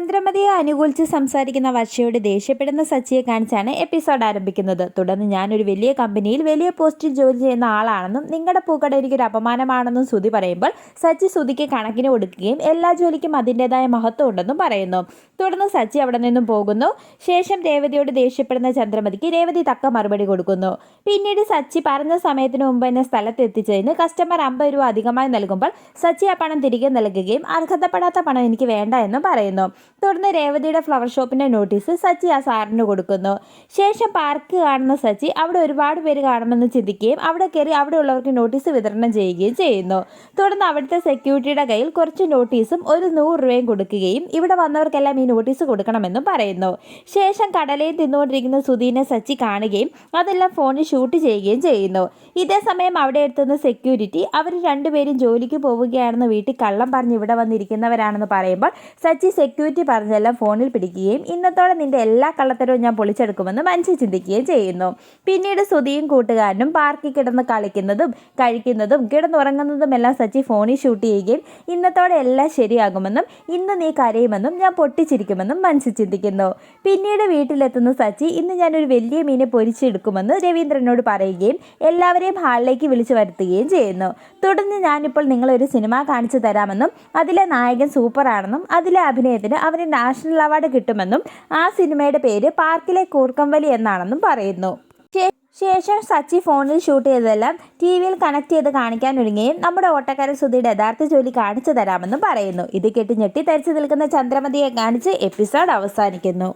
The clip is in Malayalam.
ചന്ദ്രമതിയെ അനുകൂലിച്ച് സംസാരിക്കുന്ന വർഷയോട് ദേഷ്യപ്പെടുന്ന സച്ചിയെ കാണിച്ചാണ് എപ്പിസോഡ് ആരംഭിക്കുന്നത്. തുടർന്ന് ഞാനൊരു വലിയ കമ്പനിയിൽ വലിയ പോസ്റ്റിൽ ജോലി ചെയ്യുന്ന ആളാണെന്നും നിങ്ങളുടെ പൂക്കട എനിക്കൊരു അപമാനമാണെന്നും ശ്രുതി പറയുമ്പോൾ സച്ചി ശ്രുതിക്ക് കണക്കിന് കൊടുക്കുകയും എല്ലാ ജോലിക്കും അതിൻ്റെതായ മഹത്വം ഉണ്ടെന്നും പറയുന്നു. തുടർന്ന് സച്ചി അവിടെ നിന്നും പോകുന്നു. ശേഷം രേവതിയോട് ദേഷ്യപ്പെടുന്ന ചന്ദ്രമതിക്ക് രേവതി തക്ക മറുപടി കൊടുക്കുന്നു. പിന്നീട് സച്ചി പറഞ്ഞ സമയത്തിന് മുമ്പ് തന്നെ സ്ഥലത്ത് എത്തിച്ചതിന് കസ്റ്റമർ 50 രൂപ അധികമായി നൽകുമ്പോൾ സച്ചി ആ പണം തിരികെ നൽകുകയും അർഹതപ്പെടാത്ത പണം എനിക്ക് വേണ്ട എന്നും പറയുന്നു. തുടർന്ന് രേവതിയുടെ ഫ്ലവർ ഷോപ്പിന്റെ നോട്ടീസ് സച്ചി ആ സാറിന് കൊടുക്കുന്നു. ശേഷം പാർക്ക് കാണുന്ന സച്ചി അവിടെ ഒരുപാട് പേര് കാണുമെന്ന് ചിന്തിക്കുകയും അവിടെ കയറി അവിടെയുള്ളവർക്ക് നോട്ടീസ് വിതരണം ചെയ്യുകയും ചെയ്യുന്നു. തുടർന്ന് അവിടുത്തെ സെക്യൂരിറ്റിയുടെ കയ്യിൽ കുറച്ച് നോട്ടീസും ഒരു 100 രൂപയും കൊടുക്കുകയും ഇവിടെ വന്നവർക്കെല്ലാം ഈ നോട്ടീസ് കൊടുക്കണമെന്നും പറയുന്നു. ശേഷം കടലയും തിന്നുകൊണ്ടിരിക്കുന്ന സുധീനെ സച്ചി കാണുകയും അതെല്ലാം ഫോണിൽ ഷൂട്ട് ചെയ്യുകയും ചെയ്യുന്നു. ഇതേ സമയം അവിടെ എത്തുന്ന സെക്യൂരിറ്റി അവർ രണ്ടുപേരും ജോലിക്ക് പോവുകയാണെന്ന് വീട്ടിൽ കള്ളം പറഞ്ഞ് ഇവിടെ വന്നിരിക്കുന്നവരാണെന്ന് പറയുമ്പോൾ സച്ചി സെക്യൂരിറ്റി പറഞ്ഞെല്ലാം ഫോണിൽ പിടിക്കുകയും ഇന്നത്തോടെ നിന്റെ എല്ലാ കള്ളത്തരവും ഞാൻ പൊളിച്ചെടുക്കുമെന്ന് മനസ്സിൽ ചിന്തിക്കുകയും ചെയ്യുന്നു. പിന്നീട് സുധിയും കൂട്ടുകാരനും പാർക്കിൽ കിടന്ന് കളിക്കുന്നതും കഴിക്കുന്നതും കിടന്നുറങ്ങുന്നതും എല്ലാം സച്ചി ഫോണിൽ ഷൂട്ട് ചെയ്യുകയും ഇന്നത്തോടെ എല്ലാം ശരിയാകുമെന്നും ഇന്ന് നീ കരയുമെന്നും ഞാൻ പൊട്ടിച്ചിരിക്കുമെന്നും മനസ്സിൽ ചിന്തിക്കുന്നു. പിന്നീട് വീട്ടിലെത്തുന്ന സച്ചി ഇന്ന് ഞാനൊരു വലിയ മീനെ പൊരിച്ചെടുക്കുമെന്ന് രവീന്ദ്രനോട് പറയുകയും എല്ലാവരെയും ഹാളിലേക്ക് വിളിച്ചു വരുത്തുകയും ചെയ്യുന്നു. തുടർന്ന് ഞാനിപ്പോൾ നിങ്ങളൊരു സിനിമ കാണിച്ചു തരാമെന്നും അതിലെ നായകൻ സൂപ്പറാണെന്നും അതിലെ അഭിനയത്തിന് അവന് നാഷണൽ അവാർഡ് കിട്ടുമെന്നും ആ സിനിമയുടെ പേര് പാർക്കിലെ കൂർക്കംവലി എന്നാണെന്നും പറയുന്നു. ശേഷം സച്ചി ഫോണിൽ ഷൂട്ട് ചെയ്തതെല്ലാം TV-യിൽ കണക്ട് ചെയ്ത് കാണിക്കാനൊരുങ്ങുകയും നമ്മുടെ ഓട്ടക്കാരൻ സുധിയുടെ യഥാർത്ഥ ജോലി കാണിച്ചു തരാമെന്നും പറയുന്നു. ഇത് കേട്ട് ഞെട്ടിത്തരിച്ചു നിൽക്കുന്ന ചന്ദ്രമതിയെ കാണിച്ച് എപ്പിസോഡ് അവസാനിക്കുന്നു.